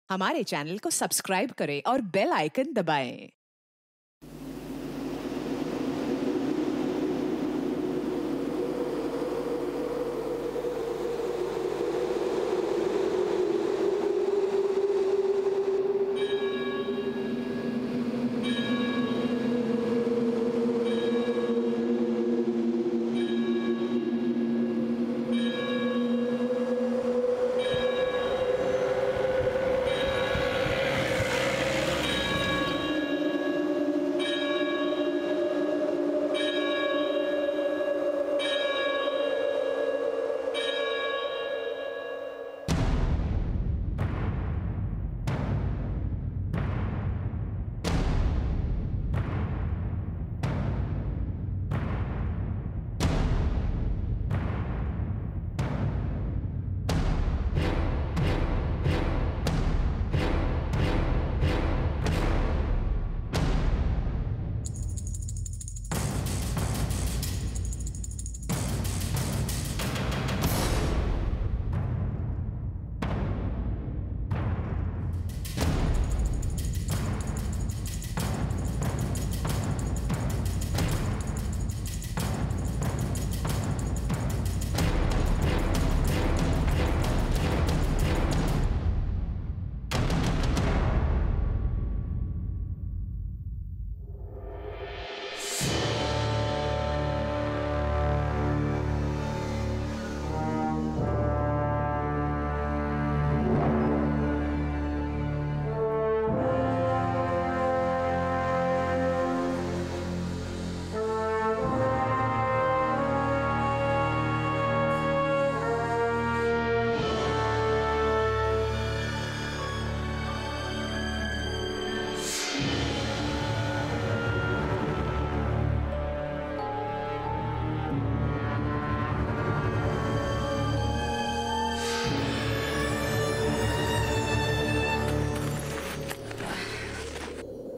हमारे चैनल को सब्सक्राइब करें और बेल आइकन दबाएं।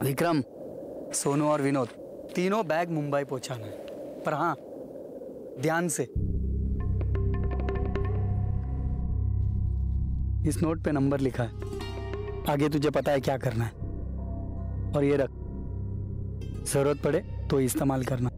विक्रम, सोनू और विनोद तीनों बैग मुंबई पहुंचाना है, पर हाँ ध्यान से। इस नोट पे नंबर लिखा है, आगे तुझे पता है क्या करना है। और ये रख, जरूरत पड़े तो इस्तेमाल करना।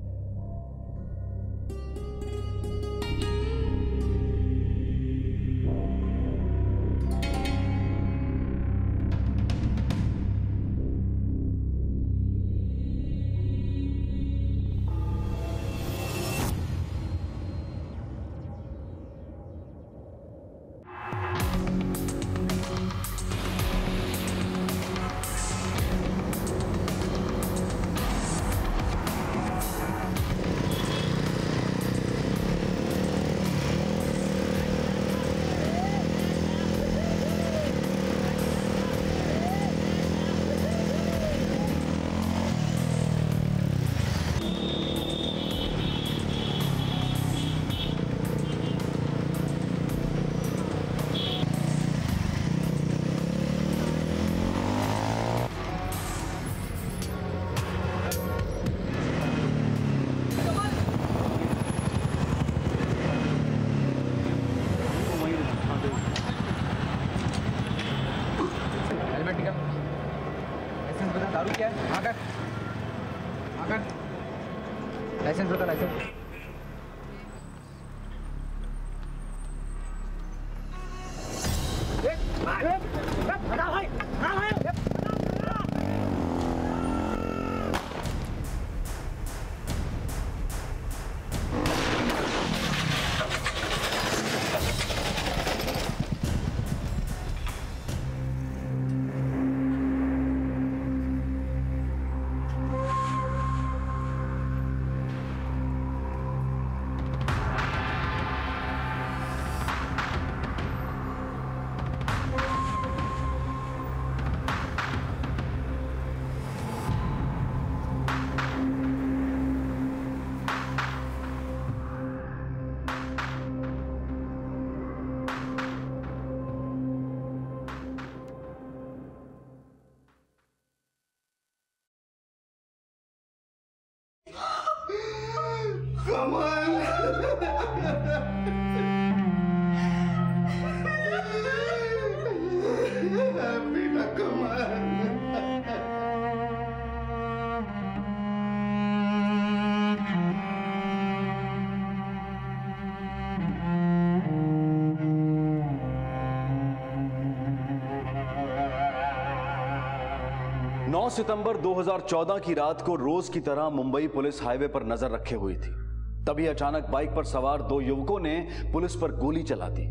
दारू क्या है? आकर लाइसेंस बता, लाइसेंस। 9 सितंबर 2014 की रात को रोज की तरह मुंबई पुलिस हाईवे पर नजर रखे हुई थी। तभी अचानक बाइक पर सवार दो युवकों ने पुलिस पर गोली चला दी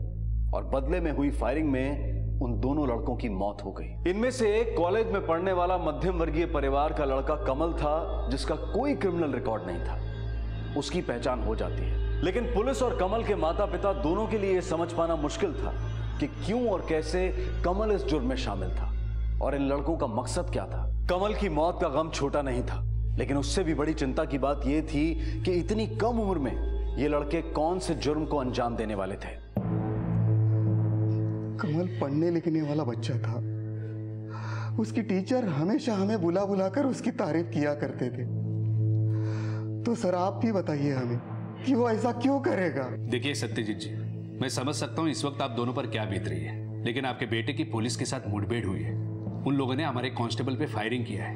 और बदले में हुई फायरिंग में उन दोनों लड़कों की मौत हो गई। इनमें से एक कॉलेज में पढ़ने वाला मध्यम वर्गीय परिवार का लड़का कमल था, जिसका कोई क्रिमिनल रिकॉर्ड नहीं था। उसकी पहचान हो जाती है, लेकिन पुलिस और कमल के माता पिता दोनों के लिए यह समझ पाना मुश्किल था कि क्यों और कैसे कमल इस जुर्म में शामिल था और इन लड़कों का मकसद क्या था। कमल की मौत का गम छोटा नहीं था, लेकिन उससे भी बड़ी चिंता की बात यह थी कि इतनी कम उम्र में ये लड़के कौन से जुर्म को अंजाम देने वाले थे। कमल पढ़ने लिखने वाला बच्चा था। उसकी टीचर हमेशा हमें बुला बुलाकर उसकी तारीफ किया करते थे। तो सर आप भी बताइए हमें कि वो ऐसा क्यों करेगा। देखिए सत्यजीत जी, मैं समझ सकता हूँ इस वक्त आप दोनों पर क्या बीत रही है, लेकिन आपके बेटे की पुलिस के साथ मुठभेड़ हुई है। उन लोगों ने हमारे कांस्टेबल पे फायरिंग किया है।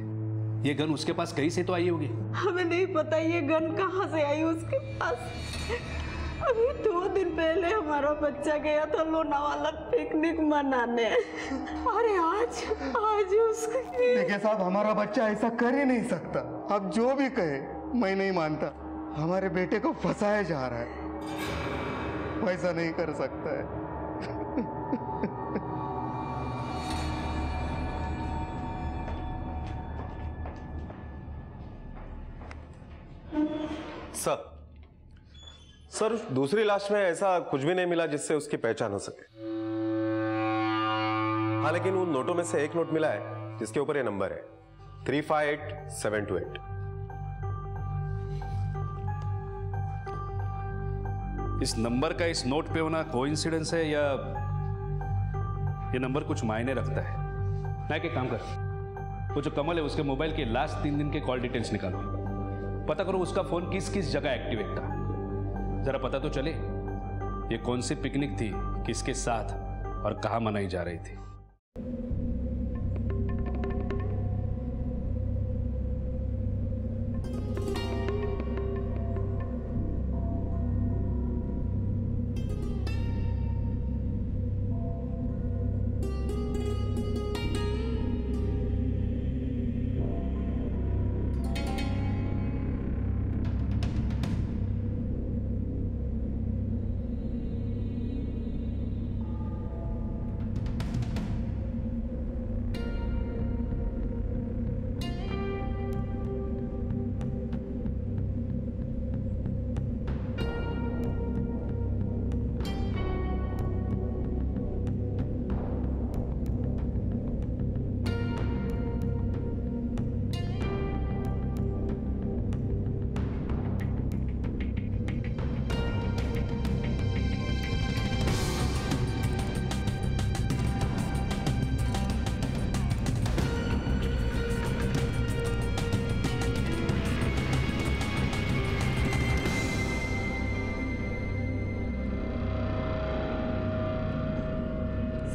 ये गन उसके पास कहीं से तो आई होगी। हमें नहीं पता ये गन कहाँ से आई उसके पास। अभी 2 दिन पहले हमारा बच्चा गया था लोनावाला पिकनिक मनाने। अरे आज उसके। देखिए साहब, हमारा बच्चा ऐसा कर ही नहीं सकता। आप जो भी कहे मैं नहीं मानता। हमारे बेटे को फंसाया जा रहा है, वैसा नहीं कर सकता है। सर दूसरी लाश में ऐसा कुछ भी नहीं मिला जिससे उसकी पहचान हो सके। हाँ, लेकिन उन नोटों में से एक नोट मिला है जिसके ऊपर ये नंबर है 358728। इस नंबर का इस नोट पे होना कोइंसिडेंस है या ये नंबर कुछ मायने रखता है? मैं क्या काम कर, वो जो कमल है उसके मोबाइल के लास्ट 3 दिन के कॉल डिटेल्स निकालो, पता करो उसका फोन किस किस जगह एक्टिवेट था। जरा पता तो चले ये कौन सी पिकनिक थी, किसके साथ और कहां मनाई जा रही थी।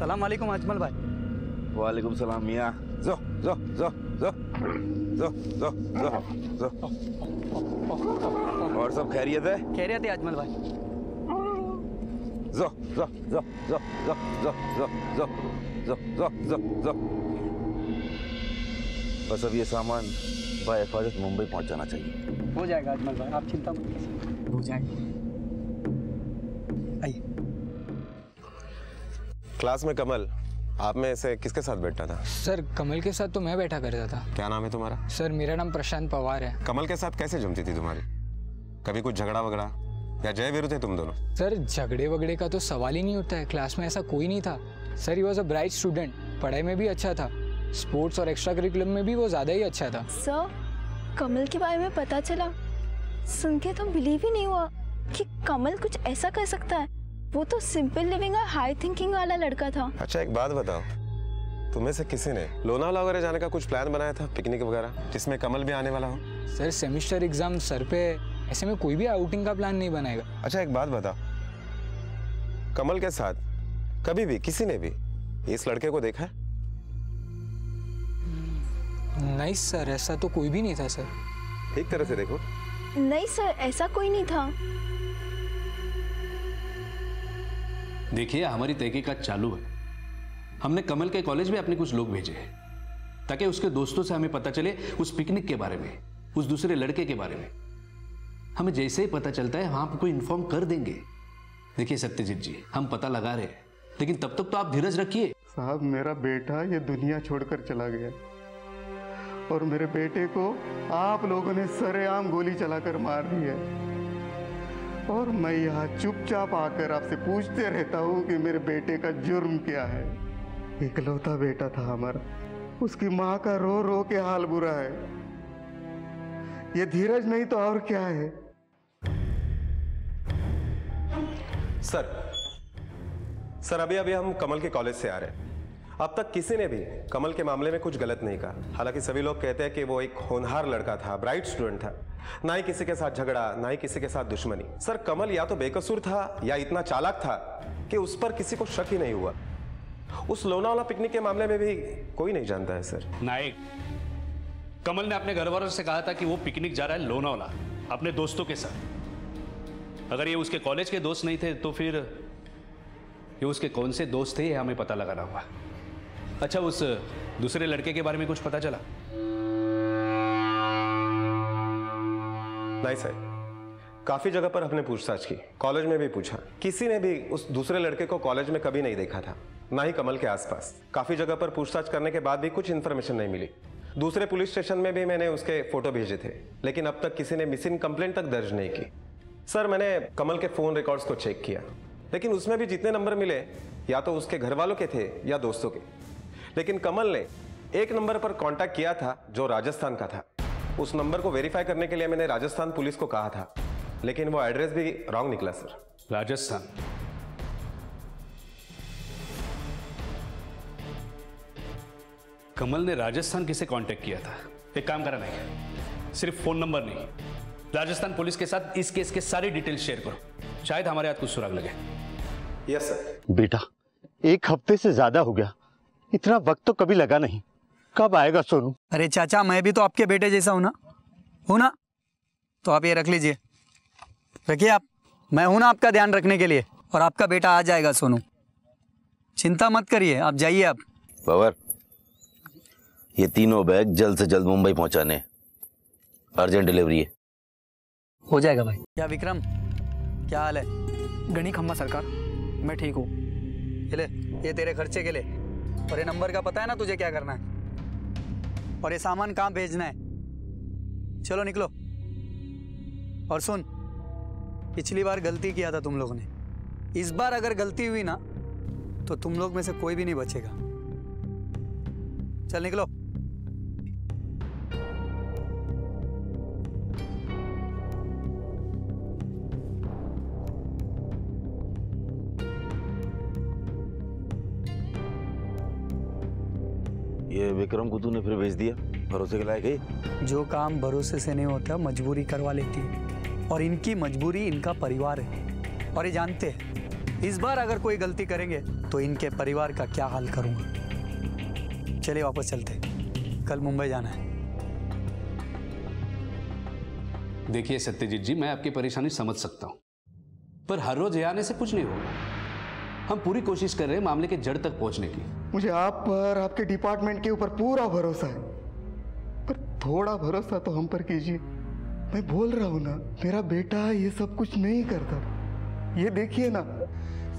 सलाम वालेकुम अजमल भाई। वालेकुम सलाम मियाँ। जो जो जो जो जो जो जो जो और सब खैरियत है? खैरियत है अजमल भाई। जो जो जो जो जो जो जो जो जो जो जो बस अब ये सामान बाहिफाजत मुंबई पहुंच जाना चाहिए। हो जाएगा अजमल भाई, आप चिंता मत कीजिए, हो जाएगा। आइए। क्लास में कमल आप में से किसके साथ बैठता था? सर कमल के साथ तो मैं बैठा करता था। क्या नाम है तुम्हारा? सर मेरा नाम प्रशांत पवार है। कमल के साथ कैसे जमती थी तुम्हारी? कभी कुछ झगड़ा वगड़ा या जय वीरू थे तुम दोनों? सर झगड़े वगड़े का तो सवाल ही नहीं उठता है, क्लास में ऐसा कोई नहीं था। Sir he was a bright student, पढ़ाई में भी अच्छा था, स्पोर्ट्स और एक्स्ट्रा करिकुलम में भी वो ज़्यादा ही अच्छा था। सर कमल के बारे में पता चला, सुन के तो बिलीव ही नहीं हुआ कि कमल कुछ ऐसा कर सकता है। वो तो सिंपल लिविंग और हाई थिंकिंग वाला लड़का था। अच्छा एक बात बताओ, तुम्हें से किसी ने लोनावाला वगैरह जाने का कुछ प्लान बनाया था, पिकनिक वगैरह, जिसमें कमल भी आने वाला हो? सर सेमेस्टर एग्जाम सर पे, ऐसे में कोई भी आउटिंग का प्लान नहीं बनाएगा। अच्छा एक बात बताओ, कमल के साथ कभी भी किसी ने भी इस लड़के को देखा है? नहीं सर, ऐसा तो कोई भी नहीं था सर। ठीक तरह से देखो। नहीं सर, ऐसा कोई नहीं था। देखिए हमारी तहकीकात चालू है, हमने कमल के कॉलेज में अपने कुछ लोग भेजे हैं, ताकि उसके दोस्तों से हमें पता चले उस पिकनिक के बारे में, उस दूसरे लड़के के बारे में। हमें जैसे ही पता चलता है हम आपको इन्फॉर्म कर देंगे। देखिए सत्यजीत जी, हम पता लगा रहे हैं, लेकिन तब तक तो आप धीरज रखिए। साहब, मेरा बेटा ये दुनिया छोड़कर चला गया और मेरे बेटे को आप लोगों ने सरेआम गोली चलाकर मार दी है, और मैं यहाँ चुपचाप आकर आपसे पूछते रहता हूँ कि मेरे बेटे का जुर्म क्या है। इकलौता बेटा था हमारा, उसकी माँ का रो रो के हाल बुरा है। ये धीरज नहीं तो और क्या है। सर अभी हम कमल के कॉलेज से आ रहे हैं। अब तक किसी ने भी कमल के मामले में कुछ गलत नहीं कहा। हालांकि सभी लोग कहते हैं कि वो एक होनहार लड़का था, ब्राइट स्टूडेंट था, ना ही किसी के साथ झगड़ा, ना ही किसी के साथ दुश्मनी। सर कमल या तो बेकसूर था या इतना चालाक था कि उस पर किसी को शक ही नहीं हुआ। उस लोनावाला पिकनिक के मामले में भी कोई नहीं जानता है सर। नायक, कमल ने अपने घर वालों से कहा था कि वो पिकनिक जा रहा है लोनावाला अपने दोस्तों के साथ। अगर ये उसके कॉलेज के दोस्त नहीं थे तो फिर ये उसके कौन से दोस्त थे, ये हमें पता लगाना होगा। अच्छा, उस दूसरे लड़के के बारे में कुछ पता चला? नहीं सर, काफी जगह पर हमने पूछताछ की, कॉलेज में भी पूछा, किसी ने भी उस दूसरे लड़के को कॉलेज में कभी नहीं देखा था, ना ही कमल के आसपास। काफी जगह पर पूछताछ करने के बाद भी कुछ इन्फॉर्मेशन नहीं मिली। दूसरे पुलिस स्टेशन में भी मैंने उसके फोटो भेजे थे, लेकिन अब तक किसी ने मिसिंग कंप्लेंट तक दर्ज नहीं की। सर मैंने कमल के फोन रिकॉर्ड्स को चेक किया, लेकिन उसमें भी जितने नंबर मिले या तो उसके घर वालों के थे या दोस्तों के। लेकिन कमल ने एक नंबर पर कांटेक्ट किया था जो राजस्थान का था। उस नंबर को वेरीफाई करने के लिए मैंने राजस्थान पुलिस को कहा था, लेकिन वो एड्रेस भी रॉन्ग निकला सर। राजस्थान? कमल ने राजस्थान किसे कांटेक्ट किया था? एक काम करा नहीं, सिर्फ फोन नंबर नहीं, राजस्थान पुलिस के साथ इस केस के सारी डिटेल्स शेयर करो, शायद हमारे हाथ कुछ सुराग लगे। Yes sir. बेटा, एक हफ्ते से ज्यादा हो गया, इतना वक्त तो कभी लगा नहीं। कब आएगा सोनू? अरे चाचा, मैं भी तो आपके बेटे जैसा हूं ना? तो आप ये रख लीजिए, रखिए आप। मैं हूं ना आपका ध्यान रखने के लिए, और आपका बेटा आ जाएगा सोनू, चिंता मत करिए, आप जाइए। आप पवार, ये तीनों बैग जल्द से जल्द मुंबई पहुंचाने, अर्जेंट डिलीवरी है। हो जाएगा भाई। क्या विक्रम, क्या हाल है? गणी खम्मा सरकार, मैं ठीक हूँ। ये तेरे खर्चे के लिए, और ये नंबर का पता है ना तुझे क्या करना है, और ये सामान कहाँ भेजना है। चलो निकलो। और सुन, पिछली बार गलती किया था तुम लोगों ने, इस बार अगर गलती हुई ना तो तुम लोग में से कोई भी नहीं बचेगा। चल निकलो। ये विक्रम को तूने फिर भेज दिया, भरोसे के लायक है? जो काम भरोसे से नहीं होता मजबूरी करवा लेती है, और इनकी मजबूरी इनका परिवार है, और ये जानते हैं इस बार अगर कोई गलती करेंगे तो इनके परिवार का क्या हाल करूंगा। चलिए वापस चलते, कल मुंबई जाना है। देखिए सत्यजीत जी, मैं आपकी परेशानी समझ सकता हूं, पर हर रोज आने से कुछ नहीं होगा। हम पूरी कोशिश कर रहे हैं मामले के जड़ तक पहुंचने की। मुझे आप पर, आपके डिपार्टमेंट के ऊपर पूरा भरोसा है, पर थोड़ा भरोसा तो हम पर कीजिए। मैं बोल रहा हूं ना, मेरा बेटा ये सब कुछ नहीं करता। ये देखिए ना,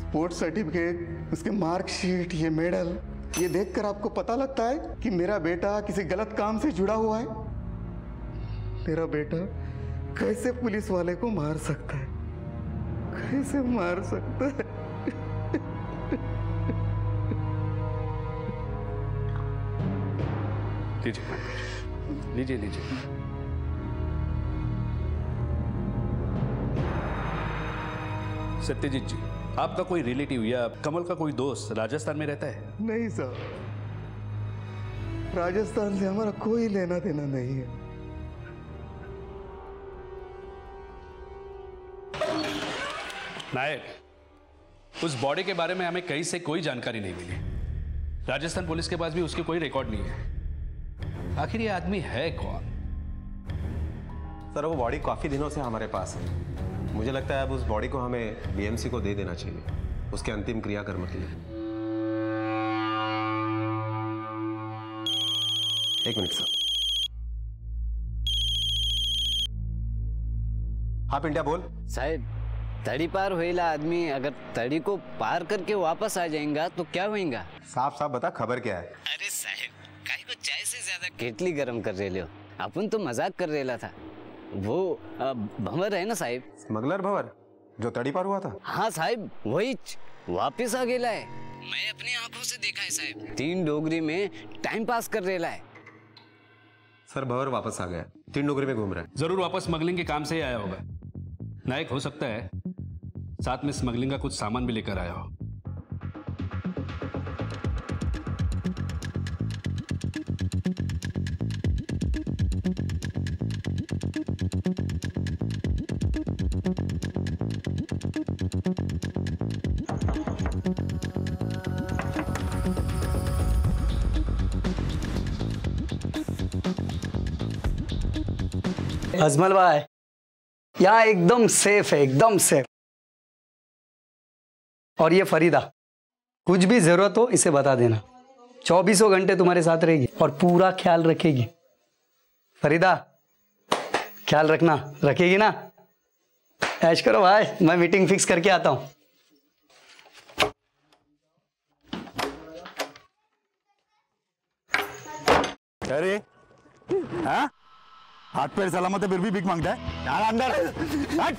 स्पोर्ट्स सर्टिफिकेट, उसके मार्कशीट, ये मेडल, ये देखकर आपको पता लगता है कि मेरा बेटा किसी गलत काम से जुड़ा हुआ है। मेरा बेटा कैसे पुलिस वाले को मार सकता है, कैसे मार सकता है। लीजिए लीजिए। सत्यजीत जी, आपका कोई रिलेटिव या कमल का कोई दोस्त राजस्थान में रहता है? नहीं सर, राजस्थान से हमारा कोई लेना देना नहीं है। नायक, उस बॉडी के बारे में हमें कहीं से कोई जानकारी नहीं मिली। राजस्थान पुलिस के पास भी उसके कोई रिकॉर्ड नहीं है। आखिर ये आदमी है कौन? सर वो बॉडी काफी दिनों से हमारे पास है। मुझे लगता है अब उस बॉडी को हमें बीएमसी को दे देना चाहिए, उसके अंतिम क्रियाकर्म के लिए। एक मिनट सर। हाँ पिंट्या बोल। साहब, तड़ी पार होइला आदमी अगर तड़ी को पार करके वापस आ जाएगा तो क्या होएगा? साफ साफ बता, खबर क्या है? अरे साहब, काहे को चाय से ज्यादा केटली गरम कर रहे हो? अपन तो मजाक कर रेला था। वो भंवर है ना साहब? स्मगलर भंवर जो तड़ी पार हुआ था? हाँ साहब, वही वापिस आ गेला है। मैं अपनी आंखों से देखा है साहब। 3 डोगरी में टाइम पास कर रेला है। सर भंवर वापस आ गया, 3 डोगरी में घूम रहा है। जरूर वापस स्मगलिंग के काम से ही आया होगा। नायक हो सकता है साथ में स्मगलिंग का कुछ सामान भी लेकर आया हो। अजमल भाई, यहाँ एकदम सेफ है, एकदम सेफ। और ये फरीदा, कुछ भी जरूरत हो इसे बता देना। 24 घंटे तुम्हारे साथ रहेगी और पूरा ख्याल रखेगी। फरीदा, ख्याल रखना, रखेगी ना? ऐश करो भाई, मैं मीटिंग फिक्स करके आता हूँ। अरे हाँ, हाथ पैर सलामत है फिर भी भीख मांगता है? यार अंदर हट।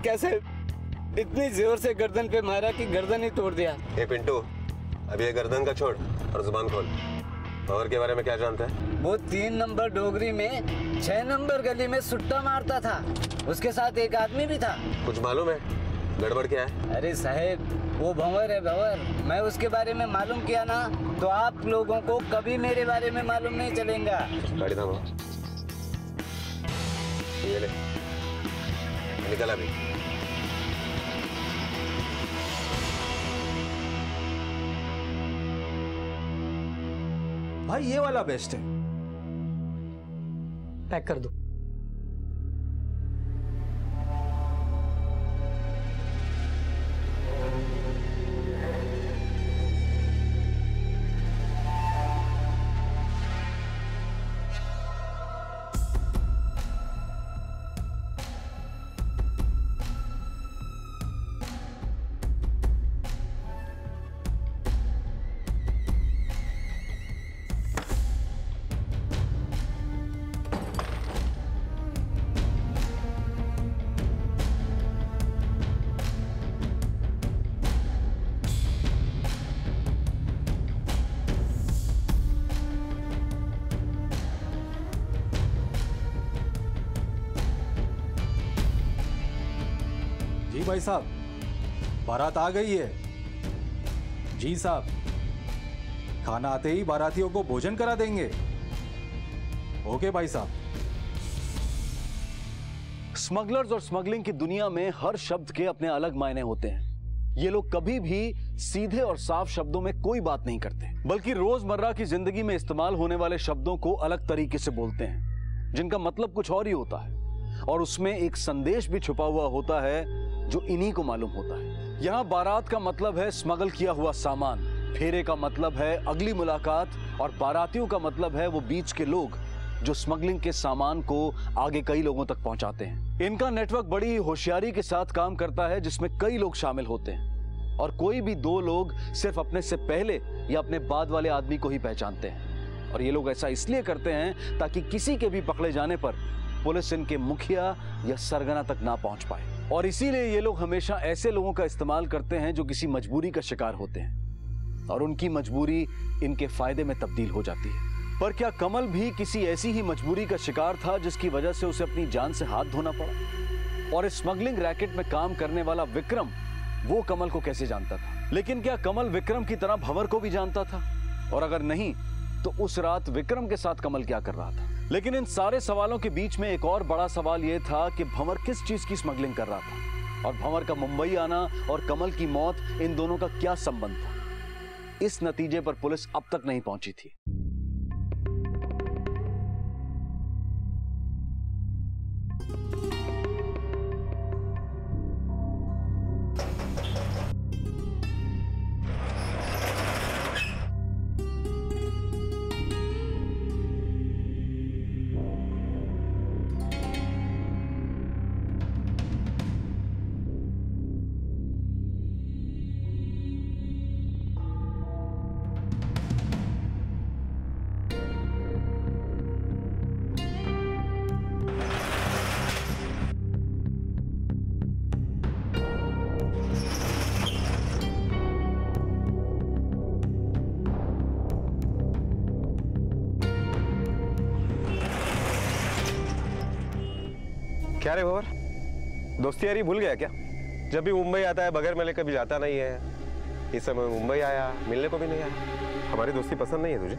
कैसे इतनी जोर से गर्दन पे मारा कि गर्दन ही तोड़ दिया। ए पिंटू, अब ये गर्दन का छोड़ और जुबान खोल। भंवर के बारे में क्या जानता है? वो 3 नंबर डोगरी में 6 नंबर गली में सुट्टा मारता था। उसके साथ एक आदमी भी था। कुछ मालूम है? गड़बड़ क्या है? अरे साहेब, वो भंवर है भंवर। मैं उसके बारे में मालूम किया ना तो आप लोगों को कभी मेरे बारे में मालूम नहीं चलेगा। गाड़ी थामो। ये ले, निकल अभी। भाई ये वाला बेस्ट है। पैक कर दो। भाई साहब, बारात आ गई है। जी साहब, खाना आते ही बारातियों को भोजन करा देंगे। ओके भाई साहब। स्मगलर्स और स्मगलिंग की दुनिया में हर शब्द के अपने अलग मायने होते हैं। ये लोग कभी भी सीधे और साफ शब्दों में कोई बात नहीं करते, बल्कि रोजमर्रा की जिंदगी में इस्तेमाल होने वाले शब्दों को अलग तरीके से बोलते हैं, जिनका मतलब कुछ और ही होता है और उसमें एक संदेश भी छुपा हुआ होता है जो इन्हीं को मालूम होता है। यहाँ बारात का मतलब है स्मगल किया हुआ सामान, फेरे का मतलब है अगली मुलाकात और बारातियों का मतलब है वो बीच के लोग जो स्मगलिंग के सामान को आगे कई लोगों तक पहुंचाते हैं। इनका नेटवर्क बड़ी होशियारी के साथ काम करता है, जिसमें कई लोग शामिल होते हैं और कोई भी 2 लोग सिर्फ अपने से पहले या अपने बाद वाले आदमी को ही पहचानते हैं। और ये लोग ऐसा इसलिए करते हैं ताकि किसी के भी पकड़े जाने पर पुलिस इनके मुखिया या सरगना तक ना पहुंच पाए। और इसीलिए ये लोग हमेशा ऐसे लोगों का इस्तेमाल करते हैं जो किसी मजबूरी का शिकार होते हैं और उनकी मजबूरी इनके फायदे में तब्दील हो जाती है। पर क्या कमल भी किसी ऐसी ही मजबूरी का शिकार था जिसकी वजह से उसे अपनी जान से हाथ धोना पड़ा? और इस स्मगलिंग रैकेट में काम करने वाला विक्रम वो कमल को कैसे जानता था? लेकिन क्या कमल विक्रम की तरह भंवर को भी जानता था? और अगर नहीं तो उस रात विक्रम के साथ कमल क्या कर रहा था? लेकिन इन सारे सवालों के बीच में एक और बड़ा सवाल यह था कि भंवर किस चीज की स्मगलिंग कर रहा था और भंवर का मुंबई आना और कमल की मौत, इन दोनों का क्या संबंध था? इस नतीजे पर पुलिस अब तक नहीं पहुंची थी। क्या रे भवर, दोस्ती यारी भूल गया क्या? जब भी मुंबई आता है बगैर मिले कभी जाता नहीं है। इस समय मुंबई आया, मिलने को भी नहीं आया। हमारी दोस्ती पसंद नहीं है तुझे?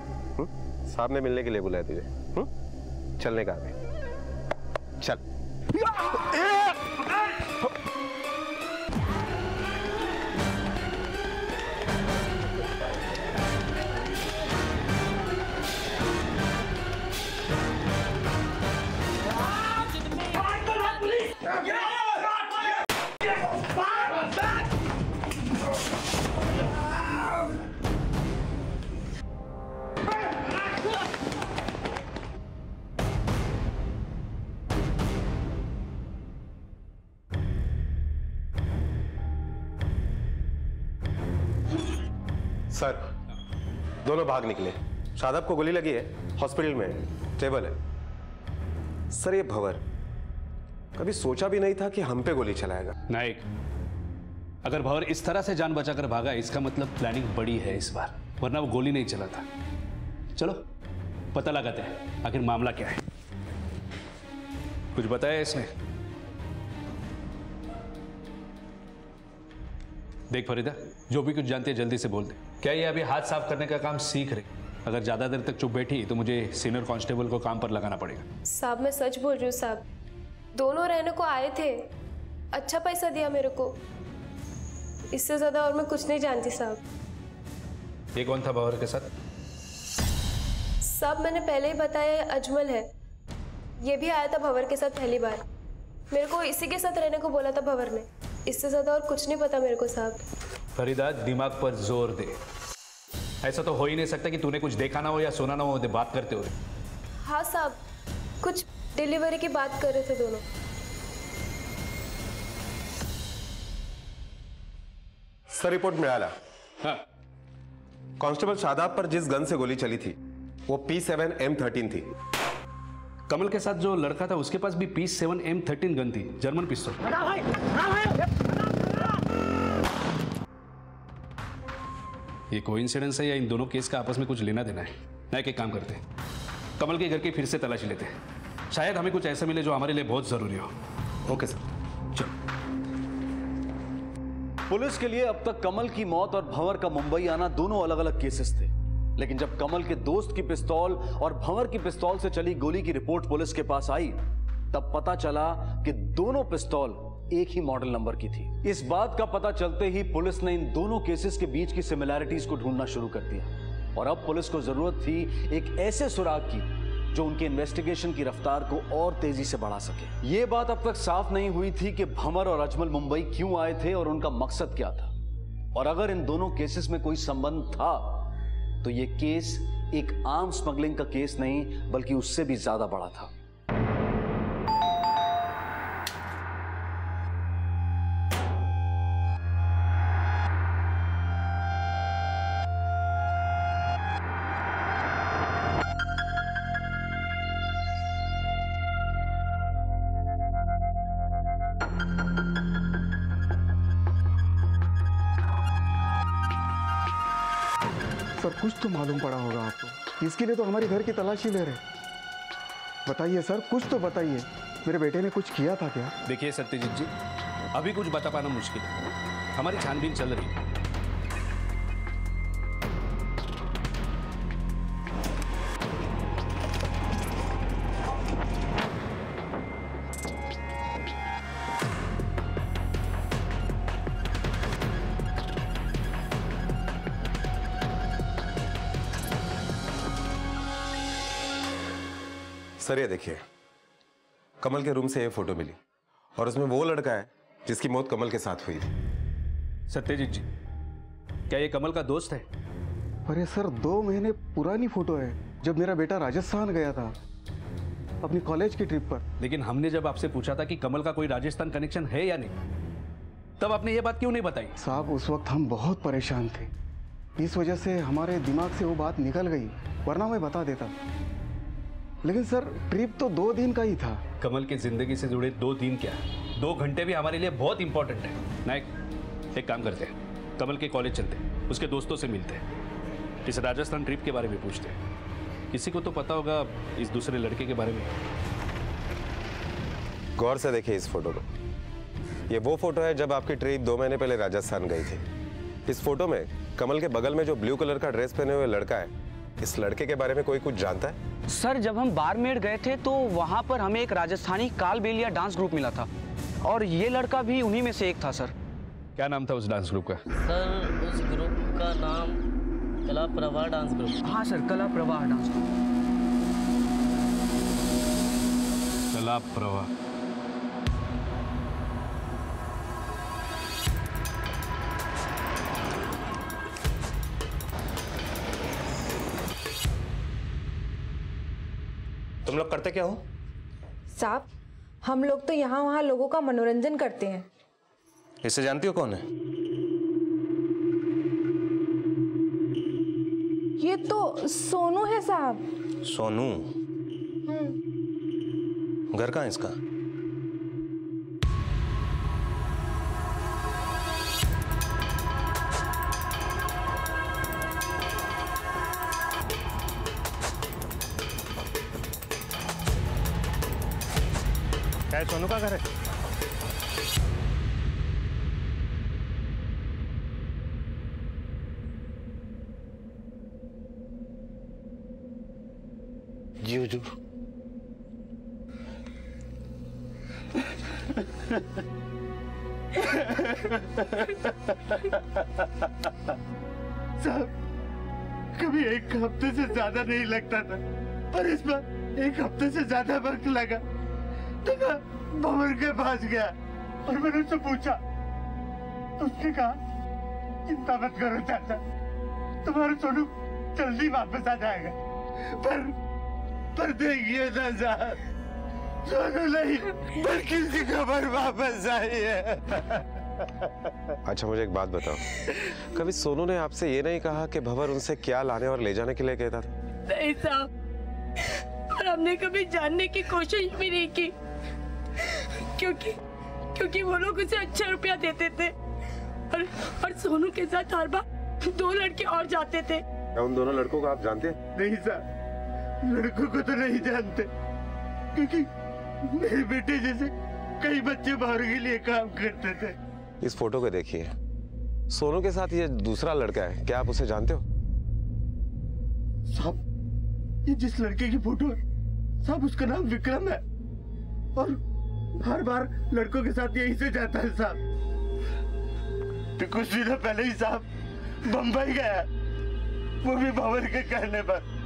साहब ने मिलने के लिए बुलाया तुझे। चलने का अभी चल। सर, दोनों भाग निकले। शादाब को गोली लगी है, हॉस्पिटल में टेबल है। सर ये भंवर कभी सोचा भी नहीं था कि हम पे गोली चलाएगा। नाइक, अगर भंवर इस तरह से जान बचाकर भागा इसका मतलब प्लानिंग बड़ी है इस बार, वरना वो गोली नहीं चलाता। चलो पता लगाते हैं आखिर मामला क्या है। कुछ बताया इसने? देख फरीदा, जो भी कुछ जानती है जल्दी से बोल दे। क्या ये अभी हाथ साफ करने का काम सीख रही? अगर ज्यादा देर तक चुप बैठी तो मुझे सीनियर कांस्टेबल को काम पर लगाना पड़ेगा। साहब मैं सच बोल रही हूँ साहब, दोनों रहने को आए थे, अच्छा पैसा दिया मेरे को, इससे ज्यादा और मैं कुछ नहीं जानती साहब। ये कौन था भंवर के साथ? साहब मैंने पहले ही बताया अजमल है, ये भी आया था भंवर के साथ पहली बार। मेरे को इसी के साथ रहने को बोला था भंवर ने, इससे ज्यादा और कुछ नहीं पता मेरे को साहब। फरीदा दिमाग पर जोर दे, ऐसा तो हो ही नहीं सकता कि तूने कुछ देखा ना हो या सुना ना हो बात करते हुए। हाँ साहब, कुछ डिलीवरी की बात कर रहे थे दोनों। सर रिपोर्ट मिळाला। हाँ। कांस्टेबल शादाब पर जिस गन से गोली चली थी वो P7 M13 थी। कमल के साथ जो लड़का था उसके पास भी P7 M13 गन थी, जर्मन पिस्तौल। ये कोइंसिडेंस है या इन दोनों केस का आपस में कुछ लेना देना है? ना एक काम करते हैं, कमल के घर की फिर से तलाशी लेते हैं, शायद हमें कुछ ऐसा मिले जो हमारे लिए बहुत जरूरी हो। ओके सर, चलो। पुलिस के लिए अब तक कमल की मौत और भंवर का मुंबई आना दोनों अलग अलग केसेस थे, लेकिन जब कमल के दोस्त की पिस्तौल और भंवर की पिस्तौल से चली गोली की रिपोर्ट पुलिस के पास आई, तब पता चला कि दोनों पिस्तौल एक ही मॉडल नंबर की थी। इस बात का पता चलते ही पुलिस ने इन दोनों केसेस के बीच की सिमिलैरिटीज को ढूंढना शुरू कर दिया, और अब पुलिस को जरूरत थी एक ऐसे सुराग की जो उनके इन्वेस्टिगेशन की रफ्तार को और तेजी से बढ़ा सके। यह बात अब तक साफ नहीं हुई थी कि भंवर और अजमल मुंबई क्यों आए थे और उनका मकसद क्या था, और अगर इन दोनों केसेस में कोई संबंध था तो यह केस एक आम स्मगलिंग का केस नहीं बल्कि उससे भी ज्यादा बड़ा था। सर कुछ तो मालूम पड़ा होगा आपको, इसके लिए तो हमारे घर की तलाशी ले रहे। बताइए सर, कुछ तो बताइए, मेरे बेटे ने कुछ किया था क्या? देखिए सत्यजीत जी, अभी कुछ बता पाना मुश्किल है, हमारी छानबीन चल रही है। सर ये देखिए, कमल के रूम से ये फोटो मिली और उसमें वो लड़का है जिसकी मौत कमल के साथ हुई थी। सत्यजीत जी, क्या ये कमल का दोस्त है? अरे सर 2 महीने पुरानी फोटो है, जब मेरा बेटा राजस्थान गया था अपनी कॉलेज की ट्रिप पर। लेकिन हमने जब आपसे पूछा था कि कमल का कोई राजस्थान कनेक्शन है या नहीं, तब आपने ये बात क्यों नहीं बताई? साहब उस वक्त हम बहुत परेशान थे, इस वजह से हमारे दिमाग से वो बात निकल गई, वरना मैं बता देता। लेकिन सर ट्रिप तो 2 दिन का ही था। कमल की जिंदगी से जुड़े 2 दिन क्या, 2 घंटे भी हमारे लिए बहुत इंपॉर्टेंट है। नायक, एक काम करते हैं, कमल के कॉलेज चलते हैं, उसके दोस्तों से मिलते हैं, इस राजस्थान ट्रिप के बारे में पूछते हैं। किसी को तो पता होगा इस दूसरे लड़के के बारे में। गौर से देखिए इस फोटो को। ये वो फोटो है जब आपकी ट्रिप 2 महीने पहले राजस्थान गई थी। इस फोटो में कमल के बगल में जो ब्लू कलर का ड्रेस पहने हुए लड़का है, इस लड़के के बारे में कोई कुछ जानता है? सर जब हम बारमेर गए थे तो वहाँ पर हमें एक राजस्थानी कालबेलिया डांस ग्रुप मिला था और ये लड़का भी उन्हीं में से एक था सर। क्या नाम था उस डांस ग्रुप का? सर उस ग्रुप का नाम कला प्रवाह डांस ग्रुप। हाँ सर, कला प्रवाह डांस ग्रुप। कला प्रवाह। तुम लोग करते क्या हो? साहब हम लोग तो यहाँ वहाँ लोगों का मनोरंजन करते हैं। इसे जानती हो कौन है? ये तो सोनू है साहब। सोनू? घर कहाँ है इसका? क्या सोनू का घर है? जी हुजूर। साहब कभी एक हफ्ते से ज्यादा नहीं लगता था, पर इस बार एक हफ्ते से ज्यादा वक्त लगा। तो मैं भंवर के पास गया और मैंने उससे पूछा तो उसने कहा चिंता मत करो चाचा, तुम्हारा सोनू जल्दी वापस आ जाएगा। पर देखिए ना साहब, सोनू नहीं बल्कि उसकी खबर वापस आई है। अच्छा मुझे एक बात बताओ, कभी सोनू ने आपसे ये नहीं कहा कि भंवर उनसे क्या लाने और ले जाने के लिए कहता था? नहीं साहब, और हमने कभी जानने की कोशिश भी नहीं की, क्योंकि वो लोग उसे अच्छा रुपया देते थे और सोनू के साथ हर बार 2 लड़के और जाते थे। क्या उन दोनों लड़कों को आप जानते हैं? नहीं साहब, लड़कों को तो नहीं जानते, क्योंकि मेरे बेटे जैसे कई बच्चे बाहर के लिए काम करते थे। इस फोटो को देखिए, सोनू के साथ ये दूसरा लड़का है, क्या आप उसे जानते हो? साहब ये जिस लड़के की फोटो है साहब, उसका नाम विक्रम है और हर बार लड़कों के साथ यहीं से जाता है साहब। तो कुछ दिनों पहले ही साहब बम्बई गया, वो भी भंवर के कहने पर।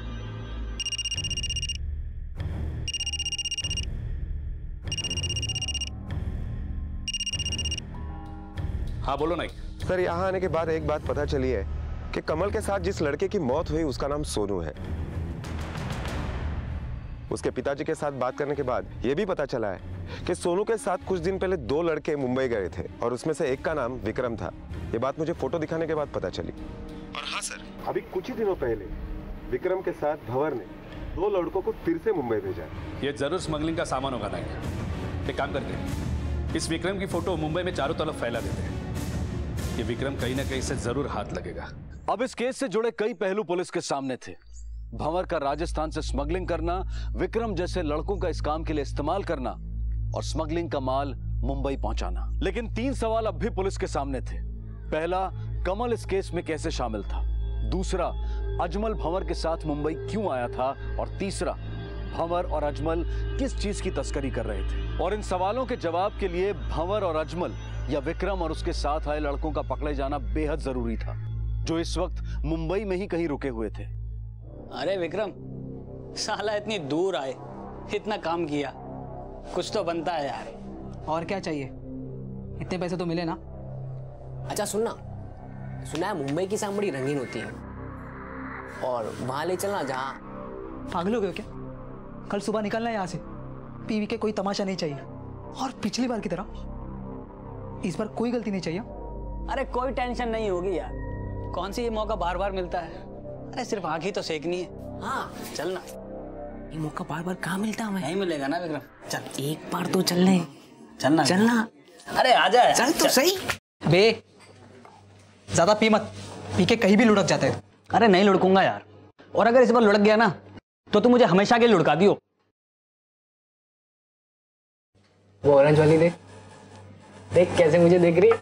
हाँ बोलो नाइक। सर यहाँ आने के बाद एक बात पता चली है कि कमल के साथ जिस लड़के की मौत हुई उसका नाम सोनू है। उसके पिताजी के साथ बात करने के बाद यह भी पता चला है कि सोनू के साथ कुछ दिन पहले 2 लड़के मुंबई गए थे और उसमें से एक का नाम विक्रम था। ये बात मुझे फोटो दिखाने के बाद पता चली। और हाँ सर, अभी कुछ ही दिनों पहले विक्रम के साथ भंवर ने 2 लड़कों को फिर से मुंबई भेजा। ये जरूर स्मगलिंग का सामान होगा नाइक। एक काम करते हैं, इस विक्रम की फोटो मुंबई में चारों तरफ फैला देते हैं। ये विक्रम कहीं ना कहीं से जरूर हाथ लगेगा। अब इस केस से जुड़े कई पहलू पुलिस के सामने थे। भंवर का राजस्थान से स्मगलिंग करना, विक्रम जैसे लड़कों का इस काम के लिए इस्तेमाल करना और स्मगलिंग का माल मुंबई पहुंचाना। लेकिन 3 सवाल अब भी पुलिस के सामने थे। पहला, कमल इस केस में कैसे शामिल था? दूसरा, अजमल भंवर के साथ मुंबई क्यों आया था? और तीसरा, भंवर और अजमल किस चीज की तस्करी कर रहे थे? और इन सवालों के जवाब के लिए भंवर और अजमल या विक्रम और उसके साथ आए लड़कों का पकड़े जाना बेहद जरूरी था, जो इस वक्त मुंबई में ही कहीं रुके हुए थे। अरे विक्रम, साला इतनी दूर आए, इतना काम किया, कुछ तो बनता है यार। और क्या चाहिए, इतने पैसे तो मिले ना। अच्छा सुनना, सुना है मुंबई की शाम बड़ी रंगीन होती है और वहां ले चलना जहाँ। पागल हो गए क्या? कल सुबह निकलना है यहाँ से, पीवी के कोई तमाशा नहीं चाहिए और पिछली बार की तरह इस बार कोई गलती नहीं चाहिए। अरे कोई टेंशन नहीं होगी यार, कौन सी ये मौका बार बार मिलता है। अरे सिर्फ आँख ही तो सेकनी है। हाँ चलना, ये मौका बार बार कहाँ मिलता है? नहीं मिलेगा ना विक्रम। चल एक बार तो चलने, चलना चलना। अरे आजा, चल तो सही। बे ज्यादा पी मत, पी के कहीं भी लुढ़क जाते हैं। अरे नहीं लुढ़कूंगा यार, और अगर इस बार लुढ़क गया ना तो तुम मुझे हमेशा के लिए लुढ़का दियो। वो ऑरेंज वाली देख, देख कैसे मुझे देख रही है।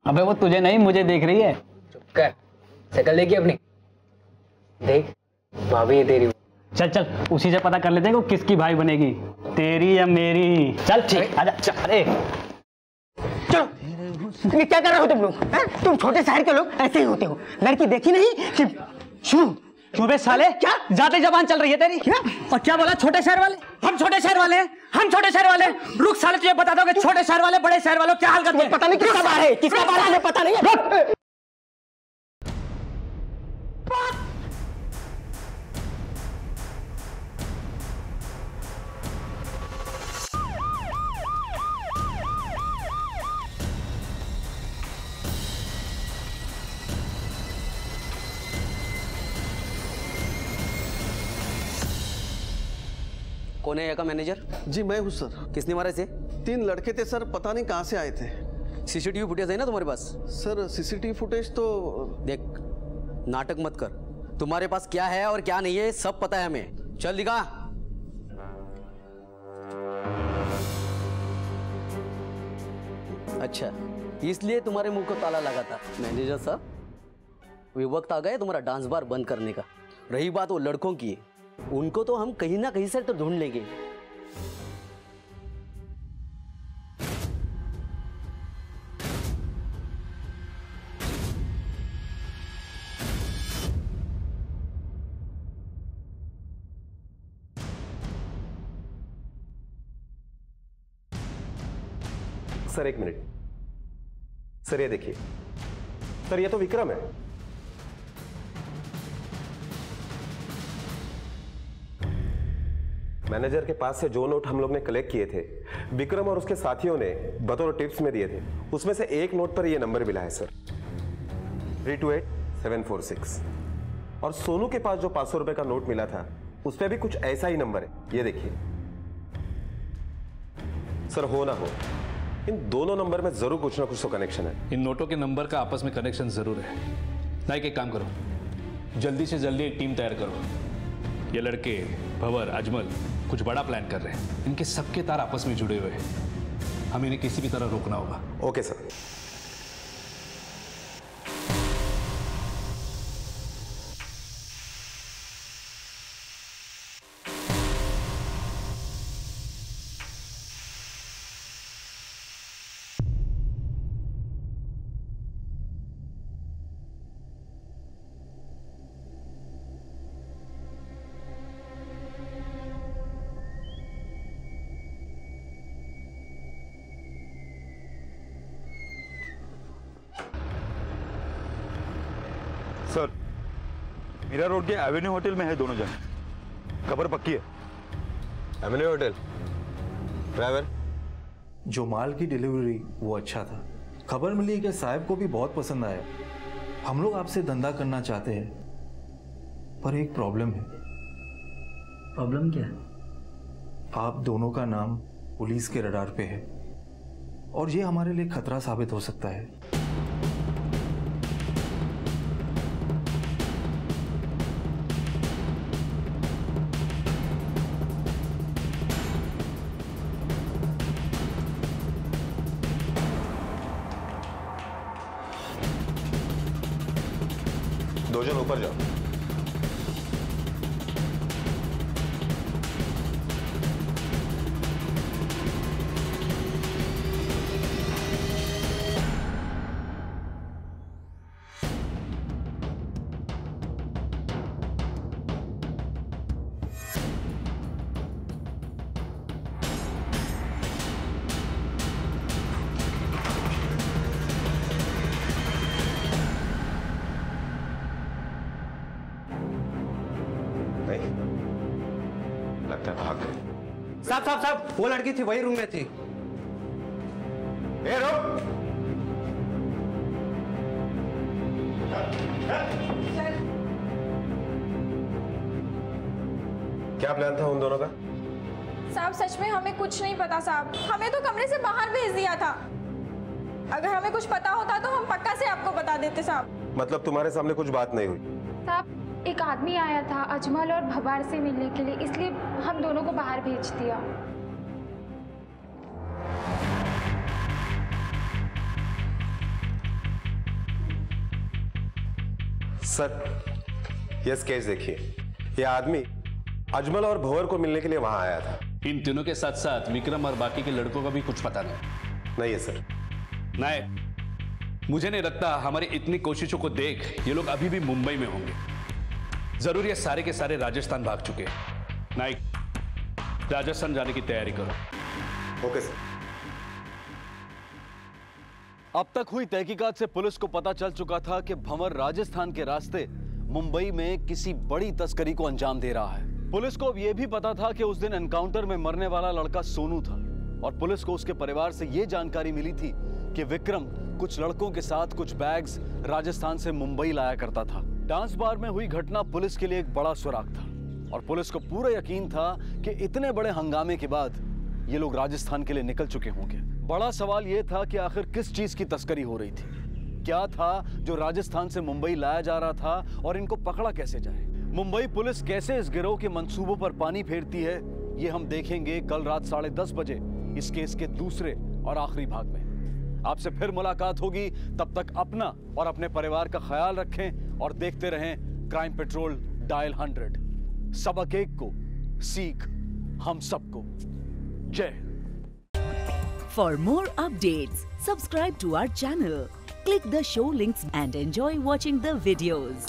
अबे वो तुझे नहीं मुझे देख रही है। चुप कर, शक्ल देखी अपनी, देख भाभी है तेरी। चल चल उसी से पता कर लेते हैं कि किसकी भाई बनेगी, तेरी या मेरी। चल ठीक, आजा चल। अरे ये क्या कर रहे हो तुम लोग? तुम छोटे शहर के लोग ऐसे ही होते हो। लड़की देखी नहीं कि चुबे साले, क्या ज्यादा जबान चल रही है तेरी? और क्या बोला छोटे शहर वाले? हम छोटे शहर वाले हैं, हम छोटे शहर वाले। रुक साले, तुझे बता दो कि छोटे शहर वाले बड़े शहर वालों क्या हाल करते हैं। पता नहीं किसका बाल है, किसका बाल है पता नहीं है। कौन है यहाँ का मैनेजर? जी मैं हूँ सर। किसने मारा इसे? 3 लड़के थे सर, पता नहीं कहाँ से आए थे। सीसीटीवी फुटेज है ना तुम्हारे पास? सर सीसीटीवी फुटेज तो देख, नाटक मत कर। तुम्हारे पास क्या है और क्या नहीं है सब पता है हमें। चल दिखा। अच्छा, इसलिए तुम्हारे मुंह को ताला लगा था। मैनेजर साहब, ये वक्त आ गया तुम्हारा डांस बार बंद करने का। रही बात वो लड़कों की, उनको तो हम कहीं ना कहीं से तो ढूंढ लेंगे। सर एक मिनट सर, ये देखिए सर, ये तो विक्रम है। मैनेजर के पास से जो नोट हम लोग ने कलेक्ट किए थे, विक्रम और उसके साथियों ने बतौर टिप्स में दिए थे, उसमें से एक नोट पर यह नंबर मिला है सर, 328746। और सोनू के पास जो 500 रुपए का नोट मिला था, उस पर भी कुछ ऐसा ही नंबर है। ये देखिए सर, हो ना हो इन दोनों नंबर में जरूर कुछ ना कुछ तो कनेक्शन है। इन नोटों के नंबर का आपस में कनेक्शन जरूर है। नाइक, एक काम करो, जल्दी से जल्दी एक टीम तैयार करो। ये लड़के भंवर, अजमल कुछ बड़ा प्लान कर रहे हैं। इनके सबके तार आपस में जुड़े हुए हैं, हमें इन्हें किसी भी तरह रोकना होगा। Okay sir. Sir, Mira road के एवेन्यू होटल में है दोनों जन। खबर पक्की है? Avenue hotel. ड्राइवर? जो माल की डिलीवरी वो अच्छा था। खबर मिली कि साहब को भी बहुत पसंद आया। हम लोग आपसे धंधा करना चाहते हैं, पर एक प्रॉब्लम है। प्रॉब्लम क्या है? आप दोनों का नाम पुलिस के रडार पे है और ये हमारे लिए खतरा साबित हो सकता है। दो जन ऊपर जाओ। लगता है भाग गए। साहब साहब साहब, वो लड़की थी, वही रूम में थी। ए रुक! क्या प्लान था उन दोनों का? साहब सच में हमें कुछ नहीं पता साहब, हमें तो कमरे से बाहर भेज दिया था। अगर हमें कुछ पता होता तो हम पक्का से आपको बता देते साहब। मतलब तुम्हारे सामने कुछ बात नहीं हुई? साहब, एक आदमी आया था अजमल और भवार से मिलने के लिए, इसलिए हम दोनों को बाहर भेज दिया। सर, ये स्केच देखिए। ये आदमी अजमल और भंवर को मिलने के लिए वहां आया था। इन तीनों के साथ साथ विक्रम और बाकी के लड़कों का भी कुछ पता नहीं है सर। नहीं, मुझे नहीं लगता हमारी इतनी कोशिशों को देख ये लोग अभी भी मुंबई में होंगे। जरूर ये सारे के सारे राजस्थान भाग चुके हैं। नाइक, राजस्थान जाने की तैयारी करो। Okay sir. अब तक हुई तहकीकात से पुलिस को पता चल चुका था कि भंवर राजस्थान के रास्ते मुंबई में किसी बड़ी तस्करी को अंजाम दे रहा है। पुलिस को अब यह भी पता था कि उस दिन एनकाउंटर में मरने वाला लड़का सोनू था और पुलिस को उसके परिवार से यह जानकारी मिली थी कि विक्रम कुछ लड़कों के साथ कुछ बैग्स राजस्थान से मुंबई लाया करता था। डांस बार में हुई घटना पुलिस के लिए एक बड़ा सुराग था और पुलिस को पूरा यकीन था कि इतने बड़े हंगामे के बाद ये लोग राजस्थान के लिए निकल चुके होंगे। बड़ा सवाल यह था कि आखिर किस चीज की तस्करी हो रही थी, क्या था जो राजस्थान से मुंबई लाया जा रहा था और इनको पकड़ा कैसे जाए। मुंबई पुलिस कैसे इस गिरोह के मंसूबों पर पानी फेरती है, ये हम देखेंगे कल रात 10:30 बजे इस केस के दूसरे और आखिरी भाग में। आपसे फिर मुलाकात होगी, तब तक अपना और अपने परिवार का ख्याल रखें और देखते रहें क्राइम पेट्रोल डायल 100। सबक एक को, सीख हम सबको। जय। For more updates, subscribe to our channel, click the show links and enjoy watching the videos.